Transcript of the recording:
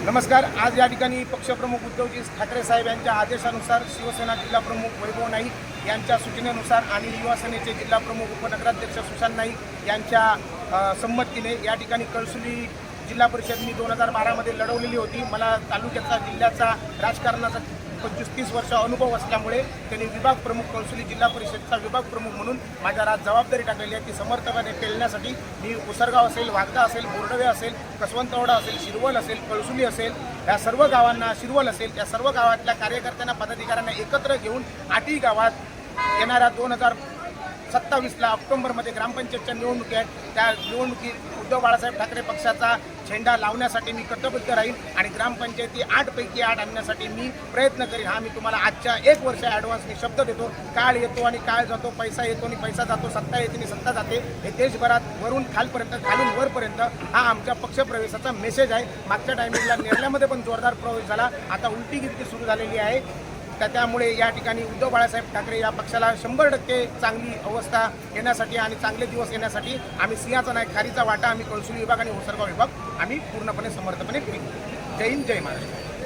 नमस्कार। आज या ठिकाणी पक्षप्रमुख उद्धवजी ठाकरे साहेब यांच्या आदेशानुसार शिवसेना जिल्हाप्रमुख वैभव नाईक यांच्या सूचनेनुसार आणि युवा सेनेचे जिल्हाप्रमुख उपनगराध्यक्ष सुशांत नाईक यांच्या संमतीने या ठिकाणी कळसुली जिल्हा परिषद मी 2012मध्ये लढवलेली होती। मला तालुक्याचा जिल्ह्याचा राजकारणाचा 25-30 वर्ष अनुभव असल्यामुळे त्यांनी विभाग प्रमुख कळसुली जिल्हा परिषदचा विभाग प्रमुख म्हणून माझ्यावर आज जबाबदारी टाकलेली आहे। ती समर्थपणे पेलण्यासाठी मी उसरगाव असेल, वाघदा असेल, बोर्डवे असेल, कसवंतवाडा असेल, शिरवल असेल, कळसुली असेल, या सर्व गावांना शिरवल असेल त्या सर्व गावातल्या कार्यकर्त्यांना पदाधिकाऱ्यांना एकत्र घेऊन आठी गावात येणाऱ्या 2027ला ऑक्टोबरमध्ये ग्रामपंचायतच्या निवडणुकी आहेत। त्या निवडणुकीत उद्धव बाळासाहेब ठाकरे पक्षाचा झेंडा लावण्यासाठी मी कटिबद्ध राहील आणि ग्रामपंचायती 8 पैकी 8 आणण्यासाठी मी प्रयत्न करीन। हा मी तुम्हाला आजच्या 1 वर्ष ॲडव्हान्स मी शब्द देतो। काळ येतो आणि काळ जातो, पैसा येतो आणि पैसा जातो, सत्ता येते आणि सत्ता जाते। हे देशभरात वरून खालपर्यंत खालून वरपर्यंत हा आमच्या पक्षप्रवेशाचा मेसेज आहे। मागच्या टायमिंगला नेरल्यामध्ये पण जोरदार प्रवेश झाला, आता उलटी गिरती सुरू झालेली आहे। त्यामुळे या ठिकाणी उद्धव बाळासाहेब ठाकरे या पक्षाला 100% चांगली अवस्था येण्यासाठी आणि चांगले दिवस येण्यासाठी आम्ही सिंहाचा नाही खारीचा वाटा आम्ही कळसुली विभाग आणि उसरगाव विभाग आम्ही पूर्णपणे समर्थपणे करू। जय हिंद, जय महाराष्ट्र।